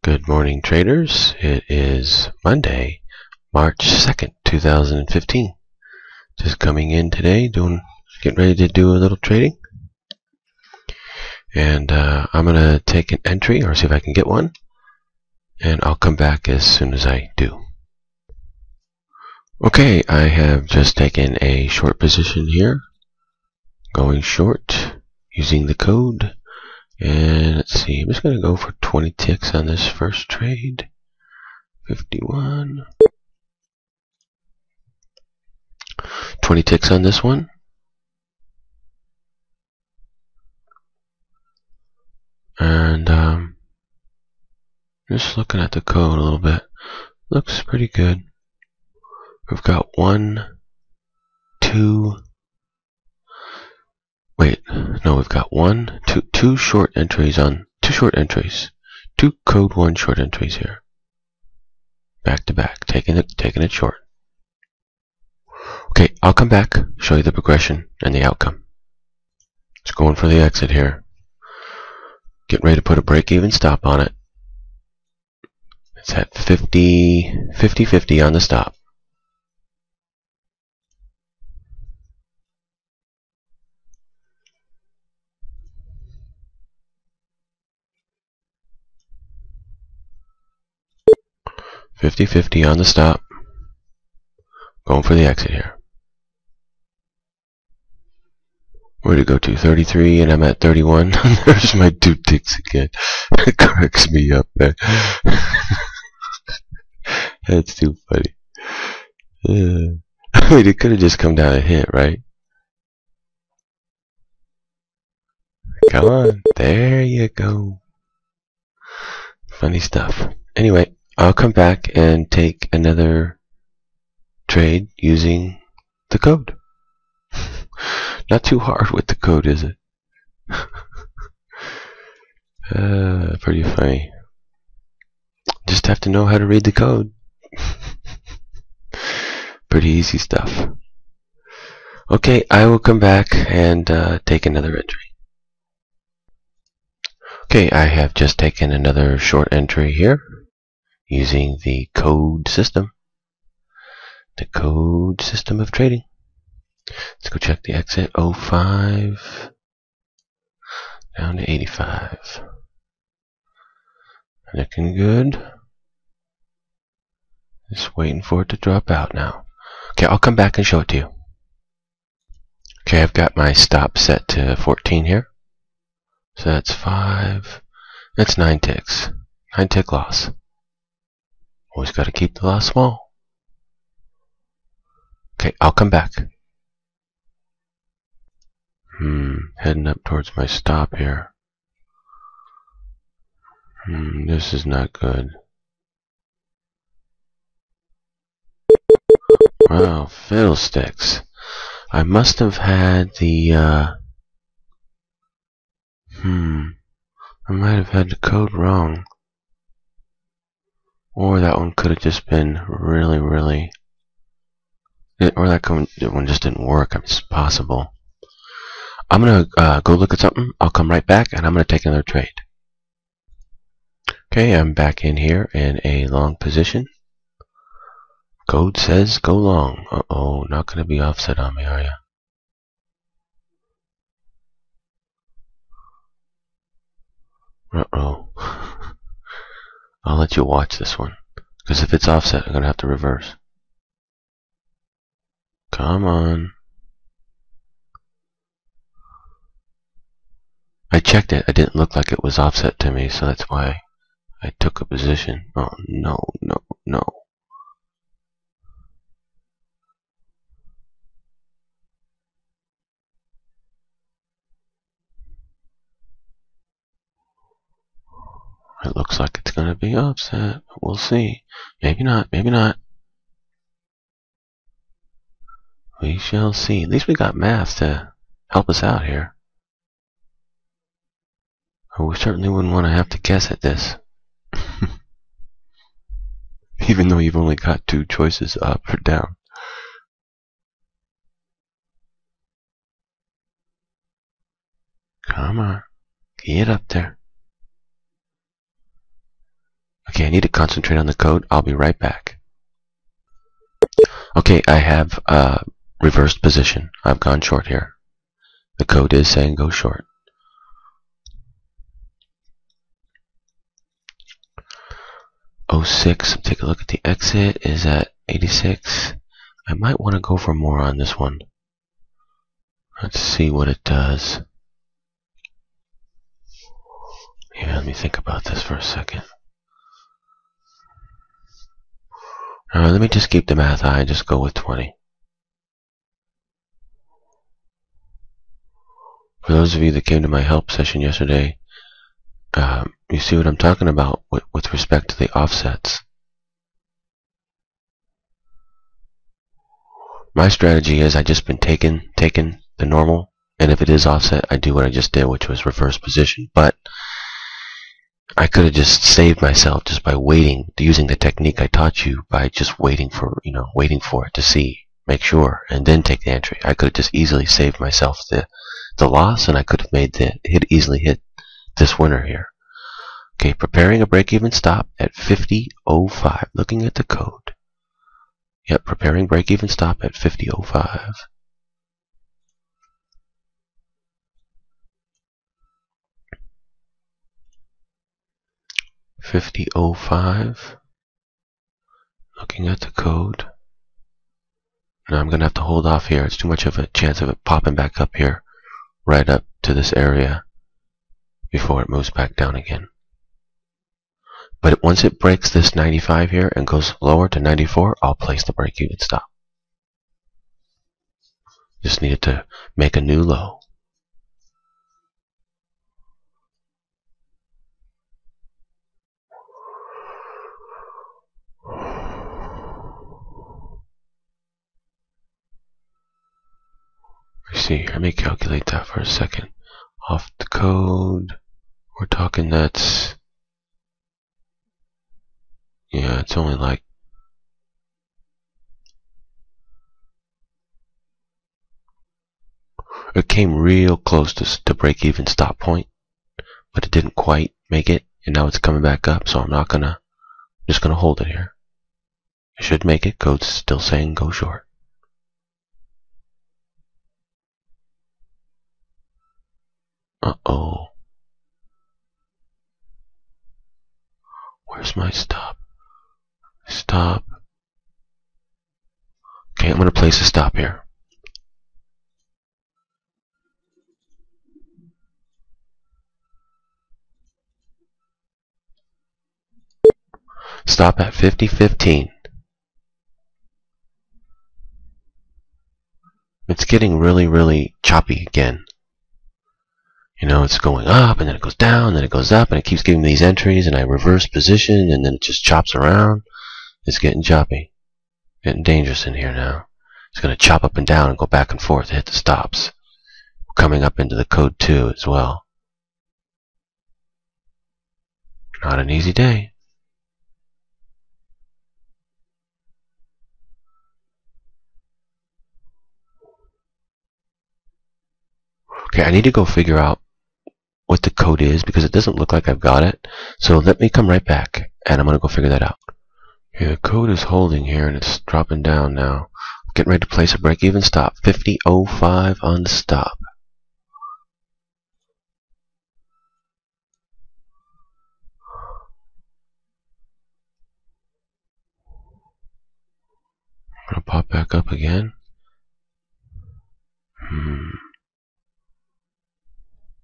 Good morning, traders. It is Monday, March 2nd, 2015. Just coming in today, getting ready to do a little trading. And I'm going to take an entry or see if I can get one. And I'll come back as soon as I do. Okay, I have just taken a short position here. Going short using the code. And let's see, I'm just going to go for 20 ticks on this first trade. 51. 20 ticks on this one. And just looking at the code a little bit, looks pretty good. We've got we've got two short entries, two code 1 short entries here, back to back, taking it short. Okay, I'll come back, show you the progression and the outcome. Just going for the exit here. Getting ready to put a break-even stop on it. It's at 50 on the stop. $50.50 on the stop. Going for the exit here. Where'd it go to? 33, and I'm at 31. There's my 2 ticks again. It cracks me up there. That's too funny. I mean, it could have just come down and hit, right? Come on. There you go. Funny stuff. Anyway, I'll come back and take another trade using the code. Not too hard with the code, is it? Pretty funny. Just have to know how to read the code. Pretty easy stuff. Okay, I will come back and take another entry. Okay, I have just taken another short entry here using the code system. The code system of trading. Let's go check the exit. 05 down to 85. Looking good. Just waiting for it to drop out now. Okay, I'll come back and show it to you. Okay, I've got my stop set to 14 here. So that's 5. That's 9 ticks. 9 tick loss. Always got to keep the loss small. Okay, I'll come back. Heading up towards my stop here. This is not good. Wow, fiddlesticks. I must have had the, I might have had the code wrong. Or that one could have just been really, or that one just didn't work. It's possible. I'm going to go look at something. I'll come right back, and I'm going to take another trade. Okay, I'm back in here in a long position. Code says go long. Uh-oh, not going to be offset on me, are you? Uh-oh. I'll let you watch this one, because if it's offset, I'm going to have to reverse. Come on. I checked it. It didn't look like it was offset to me, so that's why I took a position. Oh, no. It looks like it's going to be offset, but we'll see. Maybe not. We shall see. At least we got math to help us out here. Oh, we certainly wouldn't want to have to guess at this. Even though you've only got 2 choices, up or down. Come on. Get up there. Okay, I need to concentrate on the code. I'll be right back. Okay, I have reversed position. I've gone short here. The code is saying go short. '06, take a look at the exit, is at 86. I might want to go for more on this one. Let's see what it does. Yeah, let me think about this for a second. Let me just keep the math high and just go with 20. For those of you that came to my help session yesterday, you see what I'm talking about with respect to the offsets. My strategy is I just been taking the normal, and if it is offset, I do what I just did, which was reverse position. But I could have just saved myself just by waiting, using the technique I taught you, by just waiting for it to see, make sure, and then take the entry. I could have just easily saved myself the loss, and I could have made easily hit this winner here. Okay, preparing a break-even stop at 50.05. Looking at the code. Yep, preparing break-even stop at 50.05. $50.05. Looking at the code. Now I'm gonna have to hold off here. It's too much of a chance of it popping back up here, right up to this area, before it moves back down again. But once it breaks this 95 here and goes lower to 94, I'll place the break-even stop. Just needed to make a new low. Let's see, let me calculate that for a second. Off the code, we're talking that's, yeah, it's only like, it came real close to break-even stop point, but it didn't quite make it, and now it's coming back up, so I'm just gonna hold it here. I should make it. Code's still saying go short. Uh-oh. Where's my stop? Stop. Okay, I'm gonna place a stop here. Stop at 50.15. It's getting really, really choppy again. You know, it's going up, and then it goes down, and then it goes up, and it keeps giving me these entries, and I reverse position, and then it just chops around. It's getting choppy. Getting dangerous in here now. It's going to chop up and down and go back and forth to hit the stops. Coming up into the code 2 as well. Not an easy day. Okay, I need to go figure out what the code is because it doesn't look like I've got it. So let me come right back and I'm going to go figure that out. Okay, the code is holding here and it's dropping down now. Getting ready to place a break-even stop. 50.05 on the stop. I'm going to pop back up again.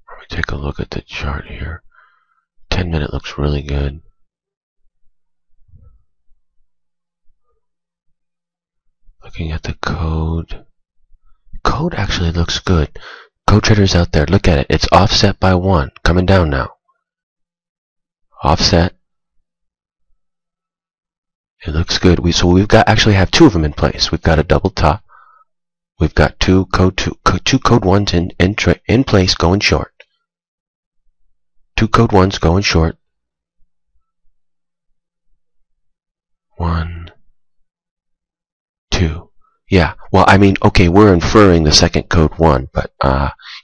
Let me take a look at the chart here. 10-minute looks really good. Looking at the code. Code actually looks good. Code traders out there, look at it. It's offset by 1. Coming down now. Offset. It looks good. So we've got actually have 2 of them in place. We've got a double top. We've got two code 1s in place going short. 2 code 1s going short. 1, 2. Yeah. Well, I mean, okay, we're inferring the second code 1, but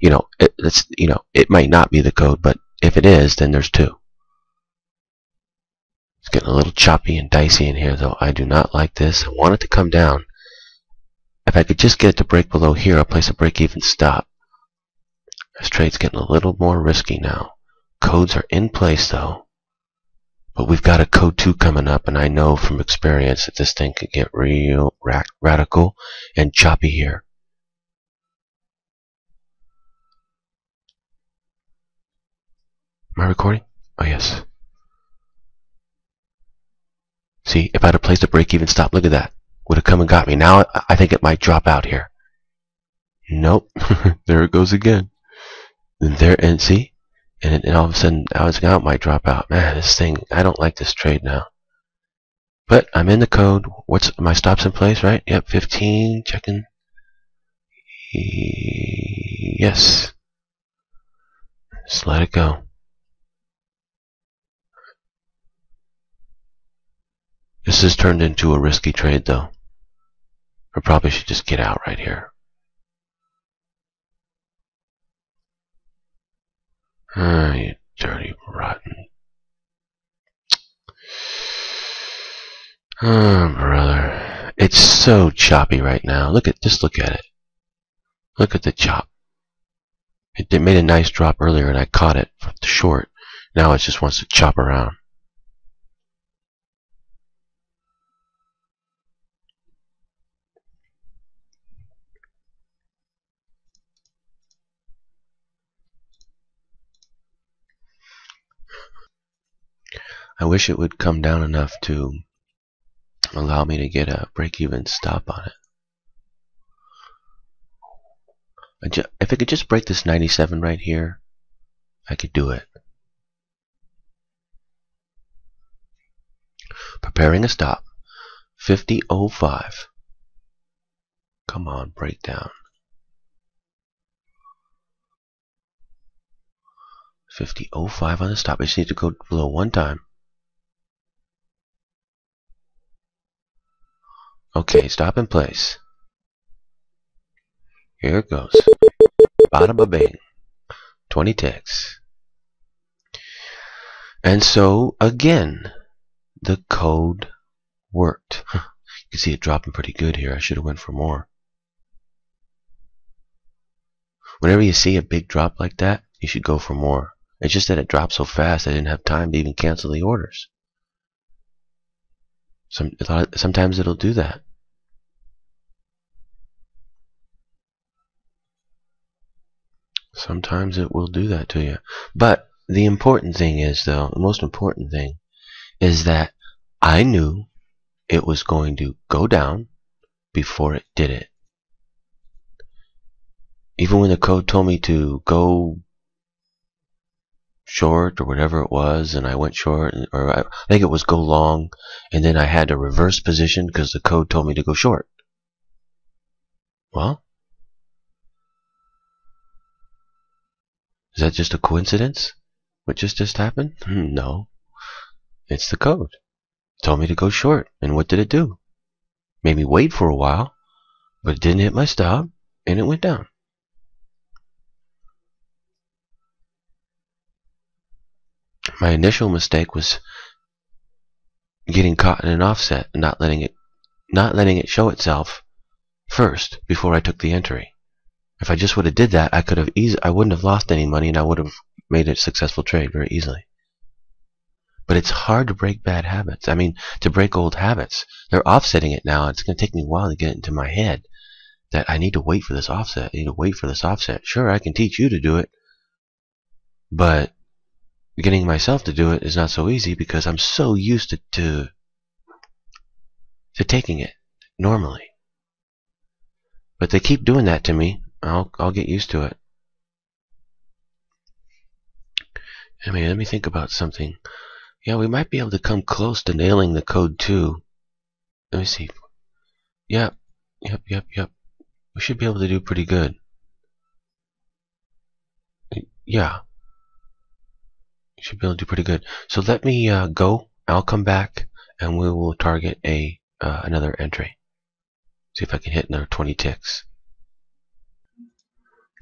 you know, it might not be the code, but if it is, then there's 2. It's getting a little choppy and dicey in here, though. I do not like this. I want it to come down. If I could just get it to break below here, I'll place a break-even stop. This trade's getting a little more risky now. Codes are in place, though. But we've got a code 2 coming up, and I know from experience that this thing could get real radical and choppy here. Am I recording? Oh, yes. See, if I'd have placed a break-even stop, look at that. Would have come and got me. Now I think it might drop out here. Nope. There it goes again. And there, and see? And all of a sudden, now it might drop out. Man, this thing, I don't like this trade now. But I'm in the code. What's my stops in place, right? Yep, 15, checking. Yes. Just let it go. This has turned into a risky trade, though. I probably should just get out right here. Ah, you dirty, rotten. Oh, brother. It's so choppy right now. Just look at it. Look at the chop. It made a nice drop earlier, and I caught it from the short. Now it just wants to chop around. I wish it would come down enough to allow me to get a break-even stop on it. If it could just break this 97 right here, I could do it. Preparing a stop. 50.05. Come on, break down. 50.05 on the stop. I just need to go below one time. Okay, stop in place. Here it goes. Bada ba bing. 20 ticks. And so, again, the code worked. You can see it dropping pretty good here. I should have went for more. Whenever you see a big drop like that, you should go for more. It's just that it dropped so fast I didn't have time to even cancel the orders. Sometimes it'll do that. Sometimes it will do that to you. But the important thing is, though, the most important thing is that I knew it was going to go down before it did it. Even when the code told me to go short or whatever it was, and I went short, or I think it was go long, and then I had to reverse position because the code told me to go short. Well, is that just a coincidence? What just happened? No. It's the code. It told me to go short, and what did it do? Made me wait for a while, but it didn't hit my stop, and it went down. My initial mistake was getting caught in an offset and not letting it show itself first before I took the entry. If I just would have did that, I wouldn't have lost any money, and I would have made a successful trade very easily. But it's hard to break bad habits. I mean, to break old habits. They're offsetting it now. It's going to take me a while to get it into my head that I need to wait for this offset. I need to wait for this offset. Sure, I can teach you to do it, but getting myself to do it is not so easy because I'm so used to taking it normally. But they keep doing that to me. I'll get used to it. I mean, let me think about something. Yeah, we might be able to come close to nailing the code 2. Let me see. Yep. We should be able to do pretty good. Yeah. We should be able to do pretty good. So let me go. I'll come back, and we will target another entry. See if I can hit another 20 ticks.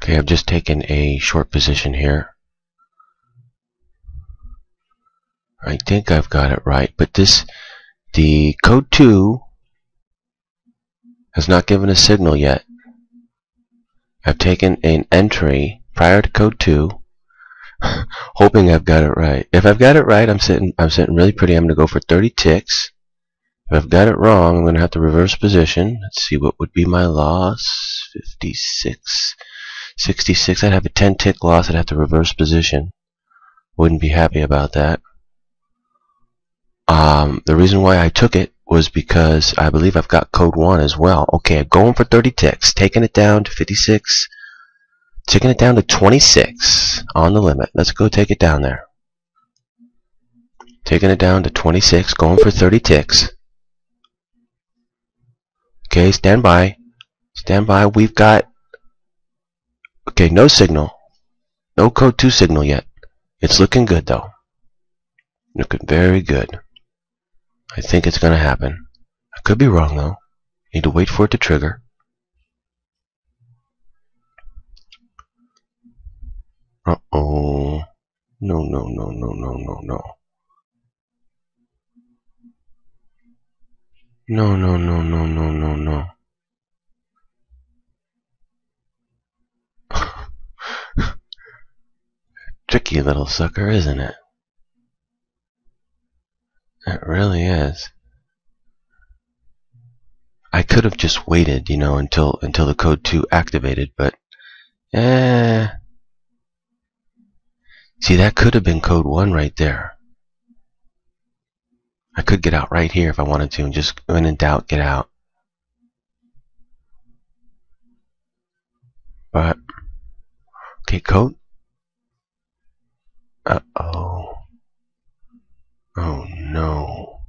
Okay, I've just taken a short position here. I think I've got it right, but the code 2 has not given a signal yet. I've taken an entry prior to code 2, hoping I've got it right. If I've got it right, I'm sitting really pretty. I'm going to go for 30 ticks. If I've got it wrong, I'm going to have to reverse position. Let's see, what would be my loss? 56, 66. I'd have a 10 tick loss. I'd have to reverse position. Wouldn't be happy about that. The reason why I took it was because I believe I've got code 1 as well. Okay, I'm going for 30 ticks, taking it down to 56, taking it down to 26 on the limit. Let's go take it down there. Taking it down to 26, going for 30 ticks. Okay, stand by. Stand by. We've got... Okay, no signal. No code 2 signal yet. It's looking good, though. Looking very good. I think it's going to happen. I could be wrong, though. Need to wait for it to trigger. Uh-oh. No, no, no, no, no, no, no. No, no, no, no, no, no, no. Tricky little sucker, isn't it? It really is. I could have just waited, you know, until the code 2 activated, but see, that could have been code 1 right there. I could get out right here if I wanted to, and just when in doubt, get out. But okay, code. Uh-oh. Oh no.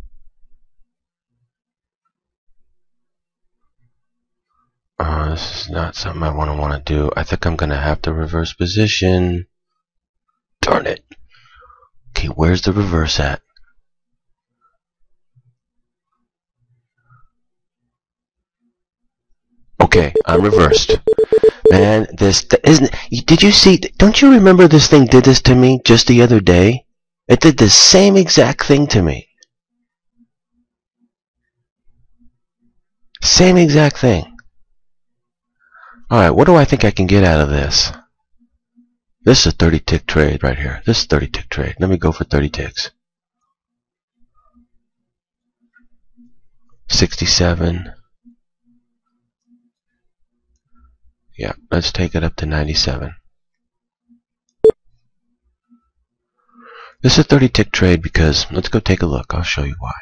This is not something I want to do. I think I'm gonna have to reverse position. Darn it. Okay, where's the reverse at? Okay, I'm reversed. Man, this isn't. Did you see? Don't you remember this thing did this to me just the other day? It did the same exact thing to me. Same exact thing. Alright, what do I think I can get out of this? This is a 30 tick trade right here. This is a 30 tick trade. Let me go for 30 ticks. 67. Yeah, let's take it up to 97. This is a 30 tick trade because, let's go take a look. I'll show you why.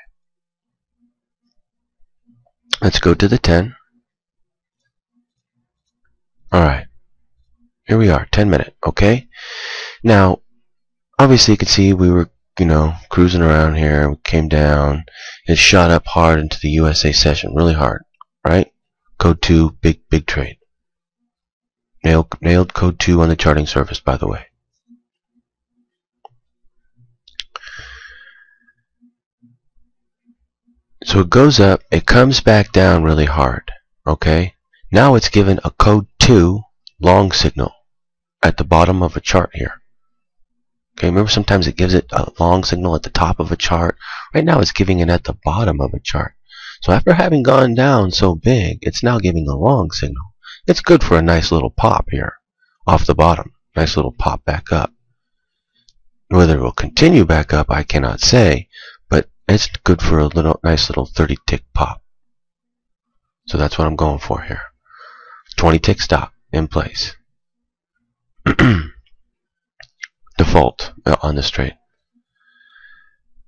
Let's go to the 10. Alright. Here we are, 10 minute, okay? Now, obviously you can see we were, you know, cruising around here. We came down. It shot up hard into the USA session, really hard, right? Code 2, big trade. Nailed code 2 on the charting surface, by the way. So it goes up, it comes back down really hard, okay? Now it's given a code 2 long signal at the bottom of a chart here. Okay, remember sometimes it gives it a long signal at the top of a chart. Right now it's giving it at the bottom of a chart. So after having gone down so big, it's now giving a long signal. It's good for a nice little pop here off the bottom. Nice little pop back up. Whether it will continue back up, I cannot say, but it's good for a nice little 30 tick pop. So that's what I'm going for here. 20 tick stop in place. Default on this trade.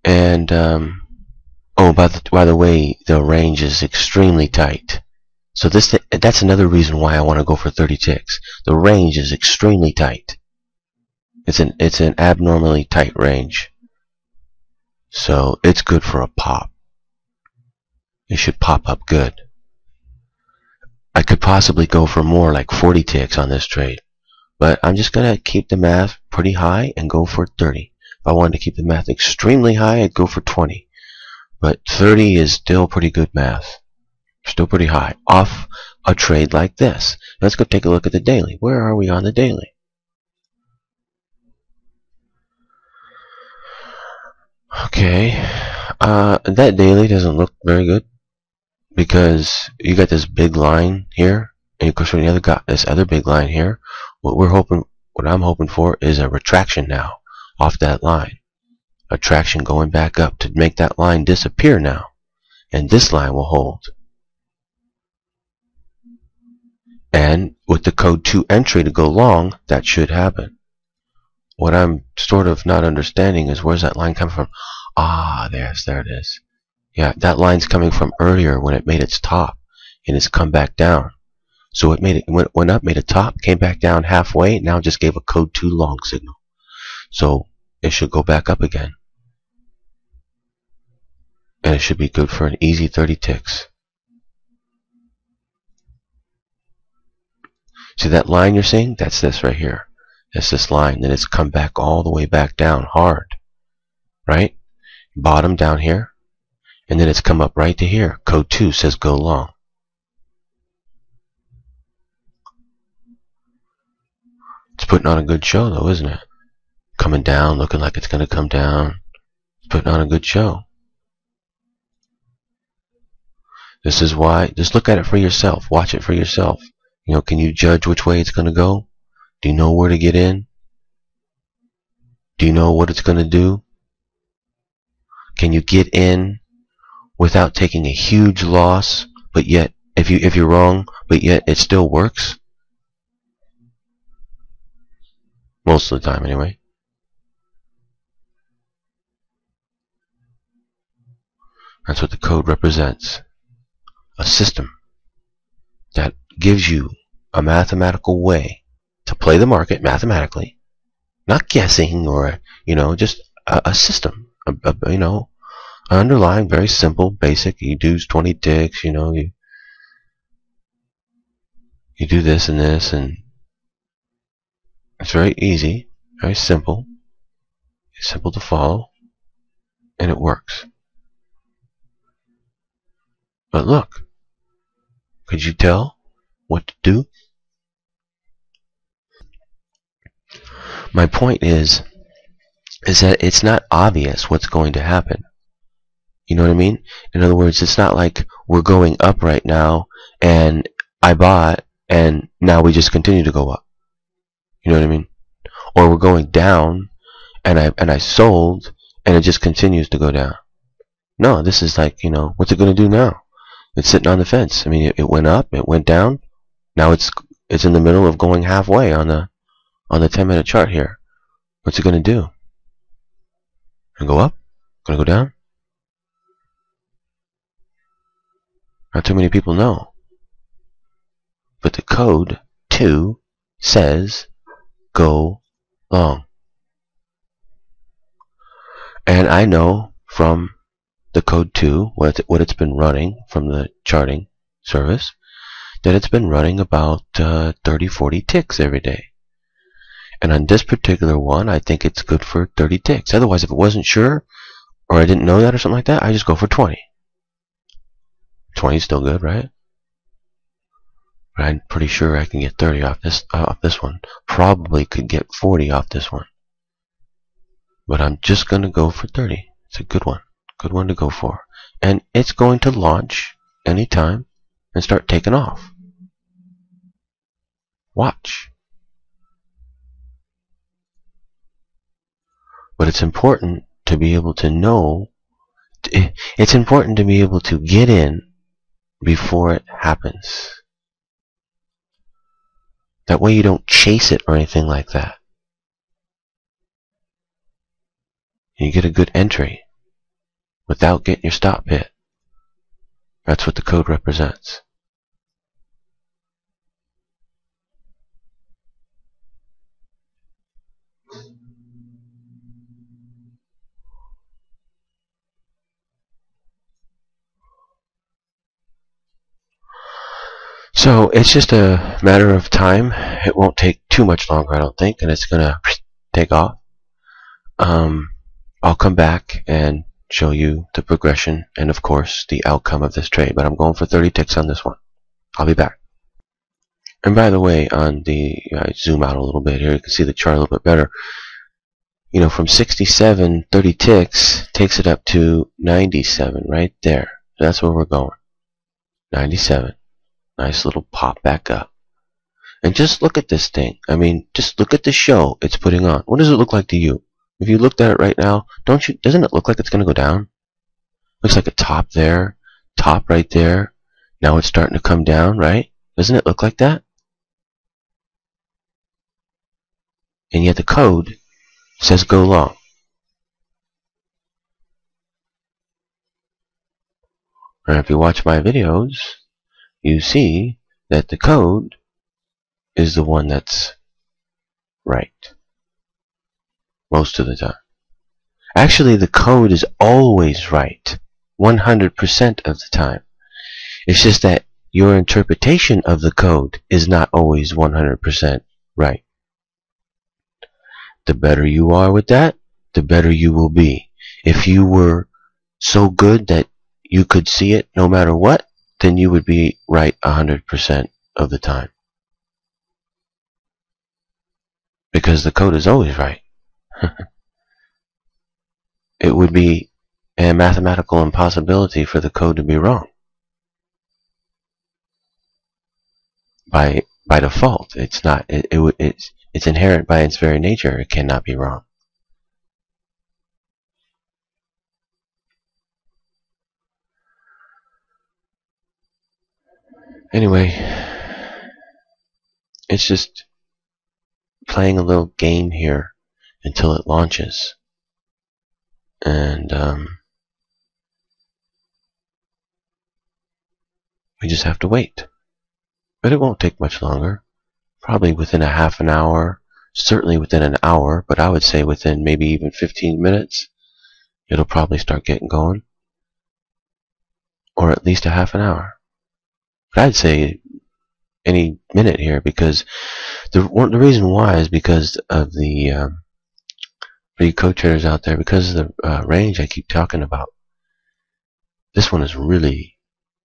And oh, by the way, the range is extremely tight. So that's another reason why I want to go for 30 ticks. The range is extremely tight. It's an abnormally tight range. So it's good for a pop. It should pop up good. I could possibly go for more, like 40 ticks on this trade. But I'm just going to keep the math pretty high and go for 30. If I wanted to keep the math extremely high, I'd go for 20. But 30 is still pretty good math. Still pretty high. Off a trade like this. Let's go take a look at the daily. Where are we on the daily? Okay, that daily doesn't look very good because you got this big line here, and of course we got this other big line here. What I'm hoping for is a retraction now off that line, a traction going back up to make that line disappear now, and this line will hold. And with the code 2 entry to go long, that should happen. What I'm sort of not understanding is where's that line coming from? Ah, there it is. Yeah, that line's coming from earlier when it made its top, and it's come back down. So it went up, made a top, came back down halfway, now just gave a code 2 long signal. So it should go back up again. And it should be good for an easy 30 ticks. See that line you're seeing? That's this right here. That's this line. Then it's come back all the way back down hard. Right? Bottom down here. And then it's come up right to here. Code 2 says go long. It's putting on a good show though, isn't it? Coming down, looking like it's going to come down. It's putting on a good show. This is why, just look at it for yourself. Watch it for yourself. You know, can you judge which way it's going to go? Do you know where to get in? Do you know what it's going to do? Can you get in without taking a huge loss, but yet, if you're wrong, but yet it still works? Most of the time, anyway. That's what the code represents. A system that gives you a mathematical way to play the market mathematically, not guessing or, just a system, underlying, very simple, basic. You do 20 ticks, you do this and this, and it's very easy, very simple. It's simple to follow, and it works. But look, could you tell what to do? My point is that it's not obvious what's going to happen. You know what I mean? In other words, it's not like we're going up right now and I bought and now we just continue to go up. You know what I mean? Or we're going down and I sold and it just continues to go down. No, this is like, what's it going to do now? It's sitting on the fence. I mean, it went up, it went down. Now it's in the middle of going halfway on the 10-minute chart here. What's it going to do? Going to go up? Going to go down? Not too many people know. But the code 2 says go long. And I know from the code 2, what it's been running from the charting service, that it's been running about 30-40 ticks every day. And on this particular one, I think it's good for 30 ticks. Otherwise, if it wasn't sure, or I didn't know that or something like that, I just go for 20. 20 is still good, right? But I'm pretty sure I can get 30 off this one. Probably could get 40 off this one. But I'm just going to go for 30. It's a good one. Good one to go for. And it's going to launch anytime and start taking off. Watch. But it's important to be able to know, it's important to be able to get in before it happens. That way you don't chase it or anything like that. You get a good entry without getting your stop hit. That's what the code represents. So it's just a matter of time. It won't take too much longer, I don't think, and it's going to take off. I'll come back and show you the progression and, of course, the outcome of this trade. But I'm going for 30 ticks on this one. I'll be back. And by the way, on the zoom out a little bit here, you can see the chart a little bit better. you know, from 67, 30 ticks takes it up to 97 right there. That's where we're going. 97. Nice little pop back up. And just look at this thing. I mean, just look at the show it's putting on. What does it look like to you? If you looked at it right now, doesn't it look like it's going to go down? Looks like a top there, top right there. Now it's starting to come down, right? Doesn't it look like that? And yet the code says go long. And if you watch my videos, you see that the code is the one that's right most of the time. Actually, the code is always right 100% of the time. It's just that your interpretation of the code is not always 100% right. The better you are with that, the better you will be. If you were so good that you could see it no matter what, then you would be right 100% of the time. Because the code is always right. It would be a mathematical impossibility for the code to be wrong. By default, it's not. It's inherent by its very nature. It cannot be wrong. Anyway, it's just playing a little game here until it launches. And we just have to wait. But it won't take much longer. Probably within a half an hour, certainly within an hour, but I would say within maybe even 15 minutes, it'll probably start getting going. Or at least a half an hour. But I'd say any minute here, because the reason why is because of the for you code traders out there, because of the range I keep talking about. This one is really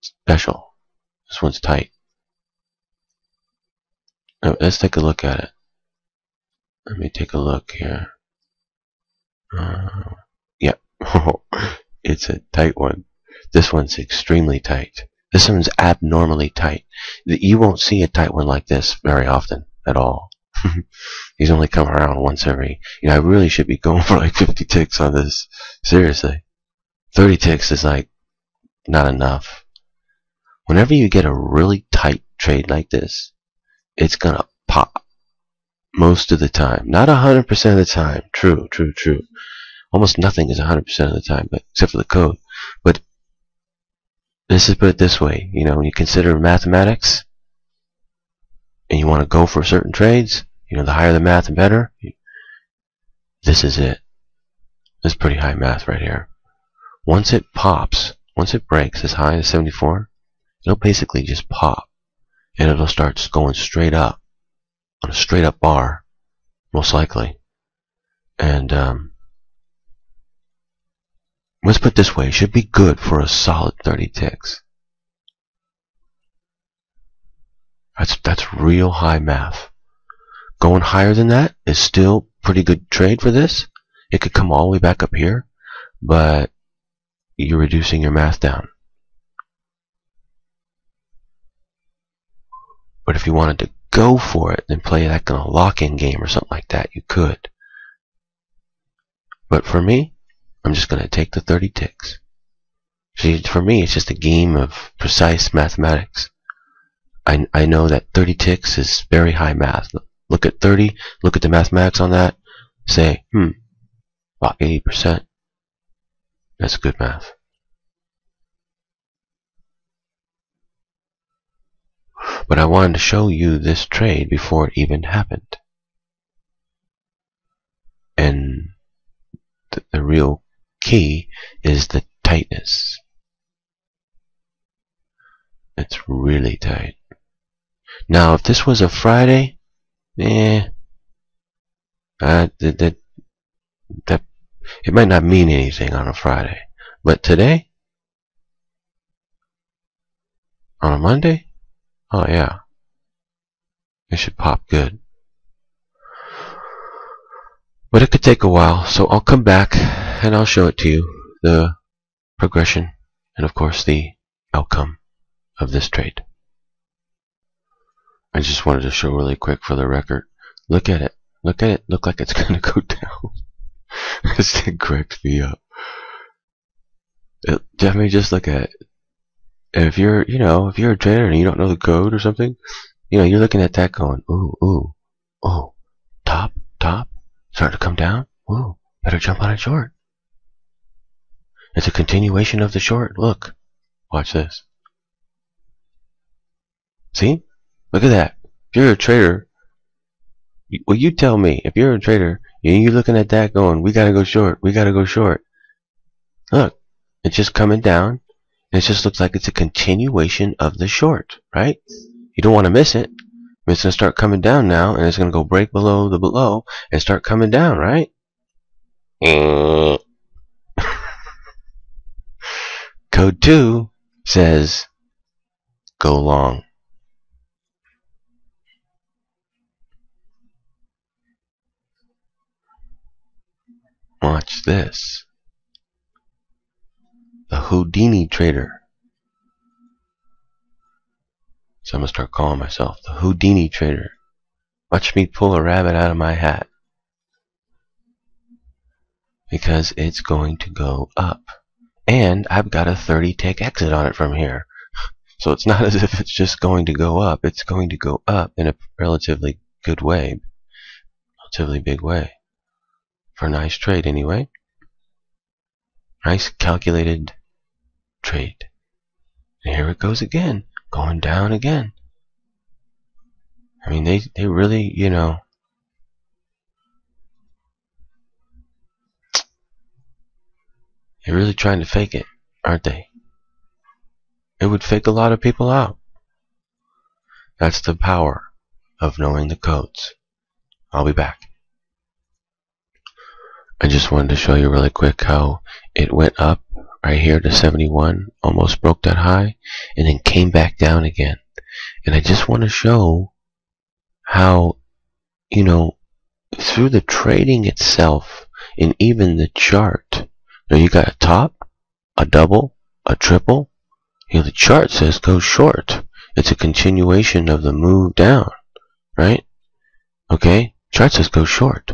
special. This one's tight. Now, let's take a look at it. Let me take a look here. Yeah, it's a tight one. This one's extremely tight. This one's abnormally tight. You won't see a tight one like this very often at all. These only come around once every... You know, I really should be going for like 50 ticks on this. Seriously. 30 ticks is like not enough. Whenever you get a really tight trade like this, it's gonna pop most of the time. Not 100% of the time. True. Almost nothing is 100% of the time, but except for the code. But let's just put it this way. You know, when you consider mathematics and you want to go for certain trades, you know, the higher the math, the better. This is it. This is pretty high math right here. Once it pops, once it breaks as high as 74, it'll basically just pop. And it'll start going straight up, on a straight up bar, most likely. And let's put it this way, it should be good for a solid 30 ticks. That's real high math. Going higher than that is still pretty good trade for this. It could come all the way back up here, but you're reducing your math down. But if you wanted to go for it and play that kind of lock-in game or something like that, you could. But for me, I'm just going to take the 30 ticks. See, for me, it's just a game of precise mathematics. I know that 30 ticks is very high math. Look at 30, look at the mathematics on that, say, about 80%. That's good math. But I wanted to show you this trade before it even happened. And the real key is the tightness. It's really tight. Now, if this was a Friday, it might not mean anything on a Friday. But today, on a Monday, oh yeah, it should pop good. But it could take a while, so I'll come back and I'll show it to you, the progression and of course the outcome of this trade. I just wanted to show really quick for the record. Look at it. Look at it. Look like it's going to go down. This thing cracked me up. I mean, just look at it. If you're, if you're a trader and you don't know the code or something, you're looking at that going, ooh, top, starting to come down. Ooh, better jump on it short. It's a continuation of the short. Look, watch this. See? Look at that. If you're a trader, well, you tell me. If you're a trader, you're looking at that going, we gotta go short. We gotta go short. Look, it's just coming down. And it just looks like it's a continuation of the short, right? You don't want to miss it. It's going to start coming down now, and it's going to go break below the below and start coming down, right? Code 2 says go long. Watch this. The Houdini trader. So I'm going to start calling myself the Houdini trader. Watch me pull a rabbit out of my hat. Because it's going to go up. And I've got a 30 tick exit on it from here. So it's not as if it's just going to go up. It's going to go up in a relatively good way. Relatively big way. For a nice trade anyway. Nice calculated trade. And here it goes again. Going down again. I mean, they really, they're really trying to fake it, aren't they? It would fake a lot of people out. That's the power of knowing the codes. I'll be back. I just wanted to show you really quick how it went up right here to 71, almost broke that high, and then came back down again. And I just want to show how, through the trading itself and even the chart, now you got a top, a double, a triple. The chart says go short. It's a continuation of the move down, right? Okay, chart says go short.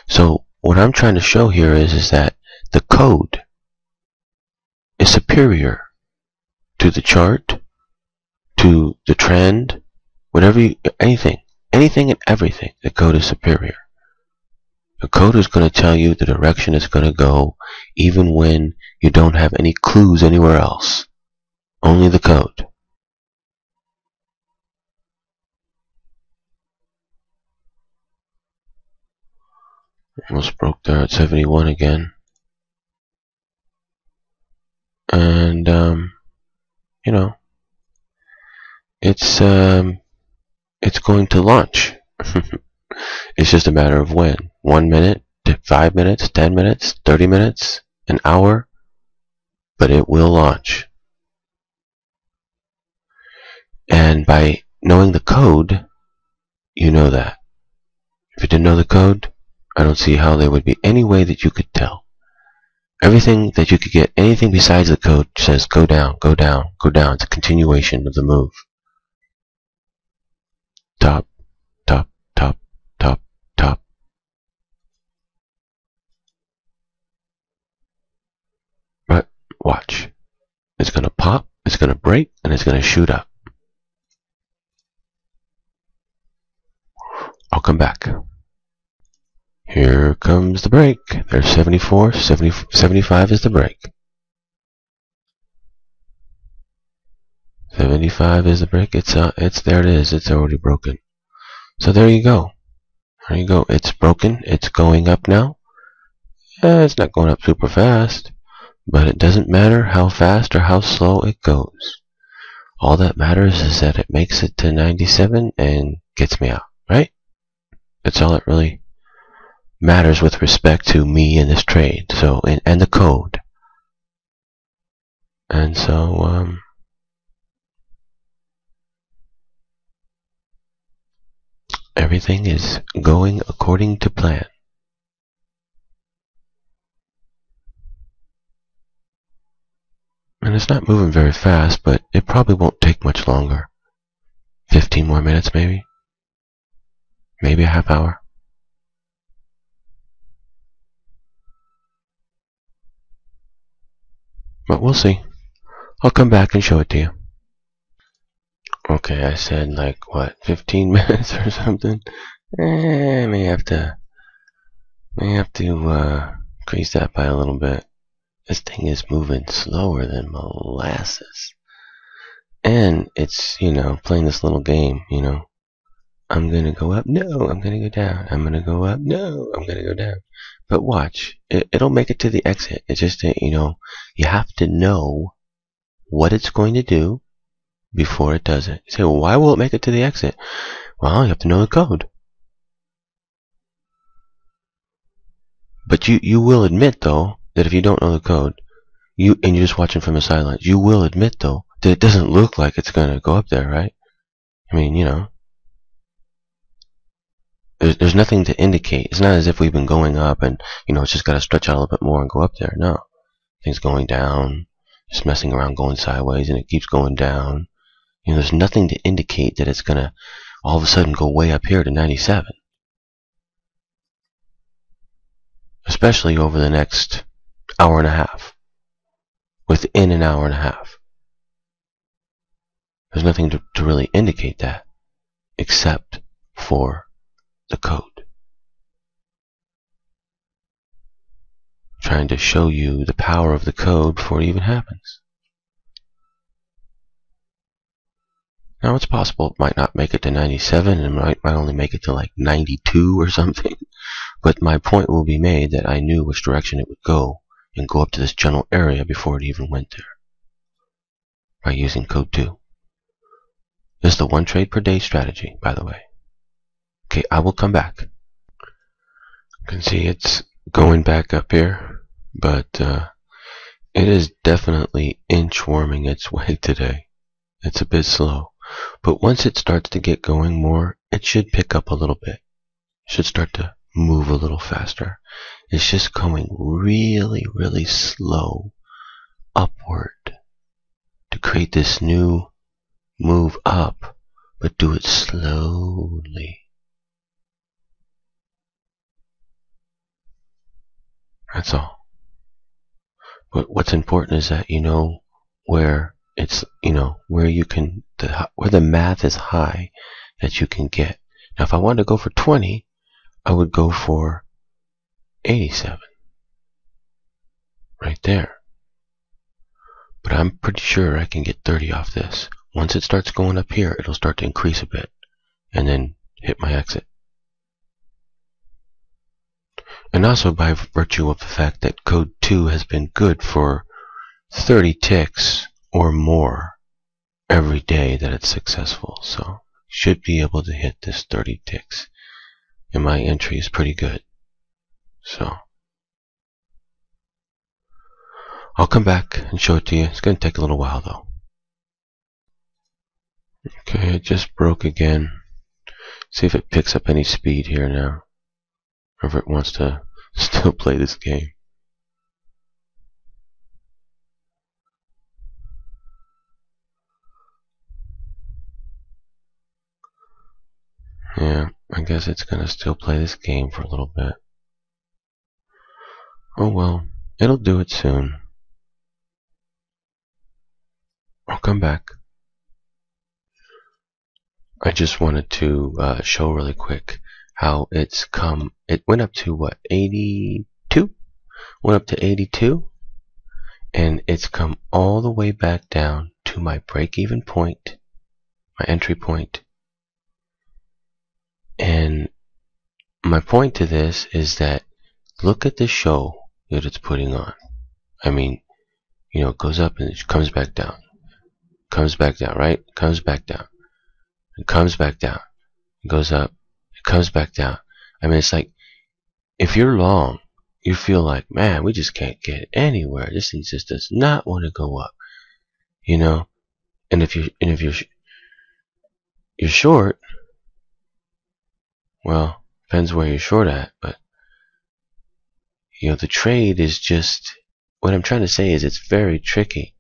So what I'm trying to show here is that the code is superior to the chart, to the trend, whatever anything and everything. The code is superior. The code is going to tell you the direction it's going to go, even when you don't have any clues anywhere else. Only the code. Almost broke there at 71 again. And, it's going to launch. It's just a matter of when. 1 minute, 5 minutes, 10 minutes, 30 minutes, an hour, but it will launch. And by knowing the code, you know that. If you didn't know the code, I don't see how there would be any way that you could tell. Everything that you could get, anything besides the code says go down, go down, go down. It's a continuation of the move. Top, top, top, top, top. But watch. It's going to pop, it's going to break, and it's going to shoot up. I'll come back. Here comes the break. There's 74, 70, 75 is the break. 75 is the break. It's there it is. It's already broken. So there you go. There you go. It's broken. It's going up now. It's not going up super fast, but it doesn't matter how fast or how slow it goes. All that matters is that it makes it to 97 and gets me out, right? That's all that really matters with respect to me in this trade. So, and the code. And so, everything is going according to plan. it's not moving very fast, but it probably won't take much longer. 15 more minutes maybe. Maybe a half hour. But we'll see. I'll come back and show it to you. Okay, I said like, what, 15 minutes or something? May have to increase that by a little bit. This thing is moving slower than molasses. And it's, playing this little game, I'm gonna go up, no, I'm gonna go down. I'm gonna go up, no, I'm gonna go down. But watch, it'll make it to the exit. It's just that, you have to know what it's going to do before it does it. You say, well, why will it make it to the exit? Well, you have to know the code. But you will admit, though, that if you don't know the code, and you're just watching from the sidelines, you will admit, though, that it doesn't look like it's going to go up there, right? I mean, there's nothing to indicate. It's not as if we've been going up and, it's just got to stretch out a little bit more and go up there. No. Things going down, just messing around, going sideways, and it keeps going down. There's nothing to indicate that it's going to all of a sudden go way up here to 97. Especially over the next hour and a half. Within an hour and a half. There's nothing to really indicate that, except for the code. Trying to show you the power of the code before it even happens. Now it's possible it might not make it to 97 and might only make it to like 92 or something. But my point will be made that I knew which direction it would go and go up to this general area before it even went there. By using code 2. This is the 1 trade per day strategy, by the way. Okay, I will come back. You can see it's going back up here, but it is definitely inchworming its way today. It's a bit slow. But once it starts to get going more, it should pick up a little bit. It should start to move a little faster. It's just going really, really slow upward to create this new move up, but do it slowly. That's all. But what's important is that you know where it's, where you can, where the math is high that you can get. Now, if I wanted to go for 20, I would go for 87. Right there. But I'm pretty sure I can get 30 off this. Once it starts going up here, it'll start to increase a bit. And then hit my exit. And also by virtue of the fact that code 2 has been good for 30 ticks or more every day that it's successful. So should be able to hit this 30 ticks. And my entry is pretty good. So I'll come back and show it to you. It's going to take a little while though. Okay, it just broke again. See if it picks up any speed here now. Or if it wants to still play this game. Yeah, I guess it's going to still play this game for a little bit. Oh well, it'll do it soon. I'll come back. I just wanted to show really quick how it's come. It went up to what, 82? Went up to 82, and it's come all the way back down to my break-even point, my entry point. And my point to this is that look at the show that it's putting on. I mean, it goes up and it comes back down. Comes back down, right? Comes back down. It comes back down. It goes up. It comes back down. I mean, it's like, if you're long, you feel like, man, we just can't get anywhere. This thing just does not want to go up. And if you're short, well, depends where you're short at, but the trade is just, what I'm trying to say is it's very tricky.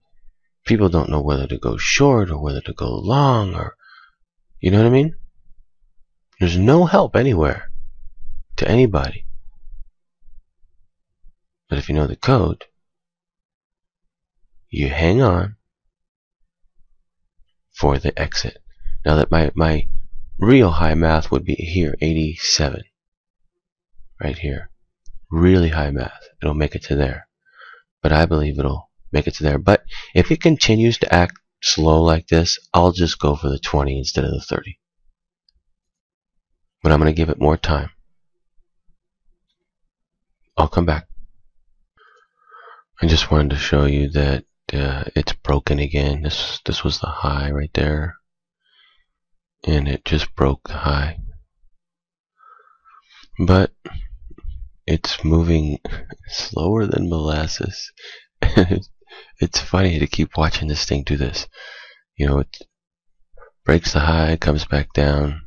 people don't know whether to go short or whether to go long, or you know what I mean? There's no help anywhere to anybody. But if you know the code, you hang on for the exit. Now that my real high math would be here, 87. Right here. Really high math. It'll make it to there. But I believe it'll make it to there. But if it continues to act slow like this, I'll just go for the 20 instead of the 30. But I'm going to give it more time. I'll come back. I just wanted to show you that it's broken again. This was the high right there. And it just broke the high. But it's moving slower than molasses. It's funny to keep watching this thing do this. You know, it breaks the high, comes back down.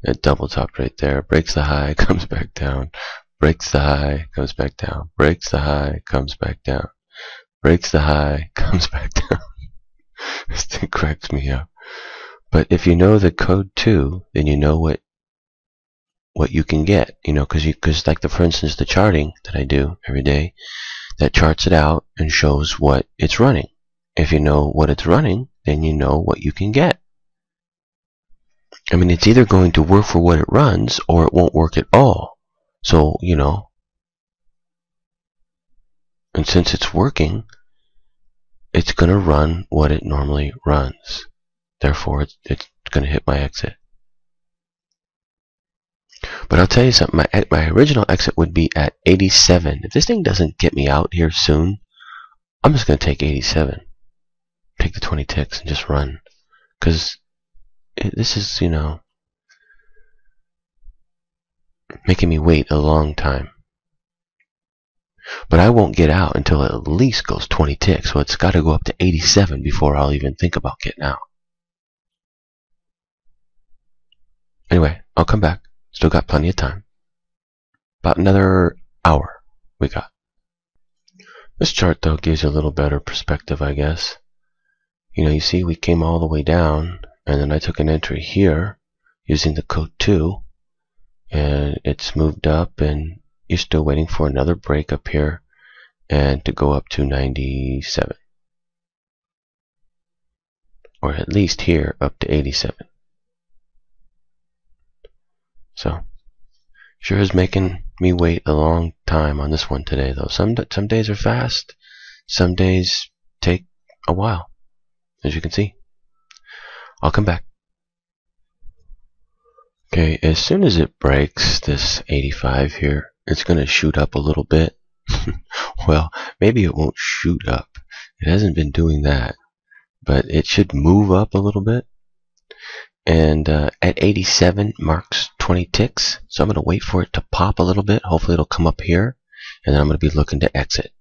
It double topped right there. Breaks the high, comes back down. Breaks the high, comes back down. Breaks the high, comes back down. Breaks the high, comes back down. This thing cracks me up. But if you know the code too, then you know what you can get. You know, because like for instance, the charting that I do every day, that charts it out and shows what it's running. If you know what it's running, then you know what you can get. I mean, it's either going to work for what it runs or it won't work at all. So, you know, and since it's working, it's going to run what it normally runs. Therefore, it's going to hit my exit. But I'll tell you something, my original exit would be at 87. If this thing doesn't get me out here soon, I'm just going to take 87. Take the 20 ticks and just run. Because this is, you know, making me wait a long time. But I won't get out until it at least goes 20 ticks, so it's got to go up to 87 before I'll even think about getting out. Anyway, I'll come back. Still got plenty of time. About another hour we got. This chart, though, gives you a little better perspective, I guess. You know, you see we came all the way down, and then I took an entry here using the code 2, and it's moved up, and you're still waiting for another break up here and to go up to 97. Or at least here up to 87. So, sure is making me wait a long time on this one today, though. Some days are fast, some days take a while, as you can see. I'll come back. Okay, as soon as it breaks this 85 here, it's going to shoot up a little bit. Well, maybe it won't shoot up. It hasn't been doing that, but it should move up a little bit. And at 87 marks 20 ticks, so I'm going to wait for it to pop a little bit. Hopefully it'll come up here, and then I'm going to be looking to exit.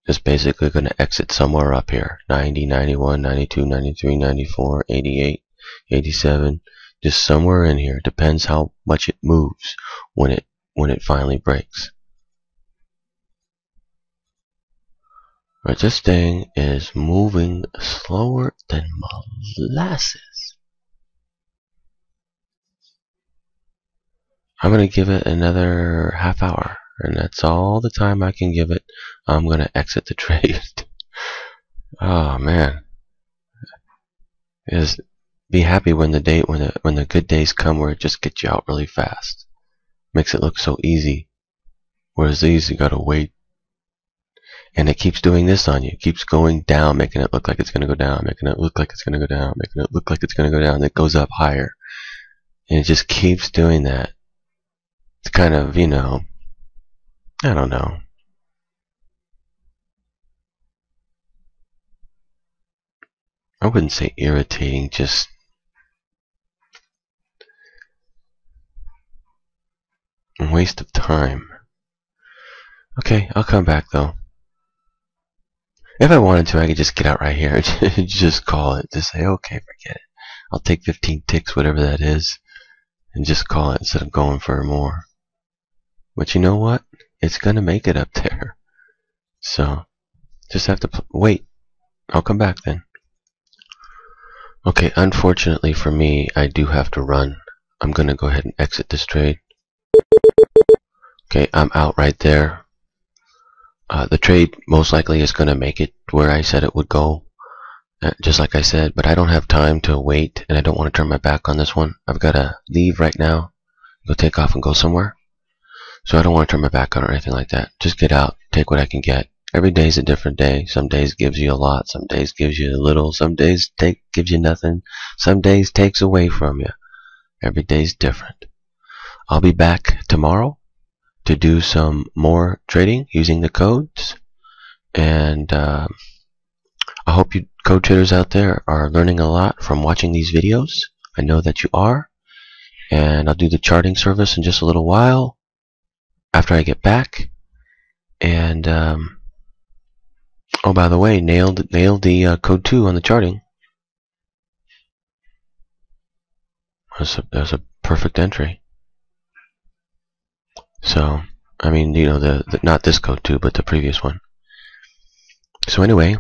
Just basically going to exit somewhere up here. 90, 91, 92, 93, 94, 88, 87. Just somewhere in here. Depends how much it moves when it finally breaks. But this thing is moving slower than molasses. I'm going to give it another half hour, and that's all the time I can give it. I'm going to exit the trade. Oh man, be happy when the good days come where it just gets you out really fast. Makes it look so easy, whereas these you gotta wait. And it keeps doing this on you. It keeps going down, making it look like it's gonna go down, making it look like it's gonna go down, making it look like it's gonna go down. And it goes up higher, and it just keeps doing that. It's kind of, you know, I don't know. I wouldn't say irritating, just a waste of time. Okay, I'll come back though. If I wanted to, I could just get out right here and just call it. Just say, okay, forget it. I'll take 15 ticks, whatever that is, and just call it instead of going for more. But you know what? It's going to make it up there. So, just have to wait. I'll come back then. Okay, unfortunately for me, I do have to run. I'm gonna go ahead and exit this trade. Okay, I'm out right there. The trade most likely is gonna make it where I said it would go, just like I said, but I don't have time to wait, and I don't want to turn my back on this one. I've gotta leave right now, go take off and go somewhere. So I don't want to turn my back on or anything like that. Just get out, take what I can get. Every day's a different day. Some days gives you a lot, some days gives you a little, some days gives you nothing, some days takes away from you. Every day's different. I'll be back tomorrow to do some more trading using the codes, and I hope you code traders out there are learning a lot from watching these videos. I know that you are, and I'll do the charting service in just a little while after I get back. And oh, by the way, nailed the code 2 on the charting. That's a perfect entry. So, I mean, you know, the not this code 2, but the previous one. So anyway,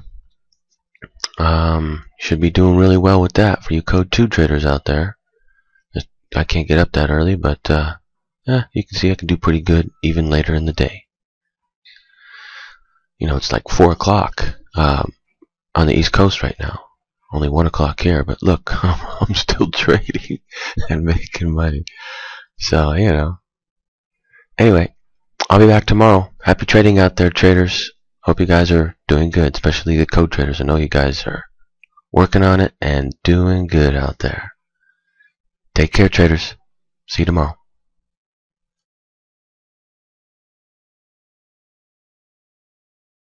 should be doing really well with that for you code 2 traders out there. I can't get up that early, but yeah, you can see I can do pretty good even later in the day. You know, it's like 4 o'clock on the East Coast right now. Only 1 o'clock here, but look, I'm still trading and making money. So, you know. Anyway, I'll be back tomorrow. Happy trading out there, traders. Hope you guys are doing good, especially the code traders. I know you guys are working on it and doing good out there. Take care, traders. See you tomorrow.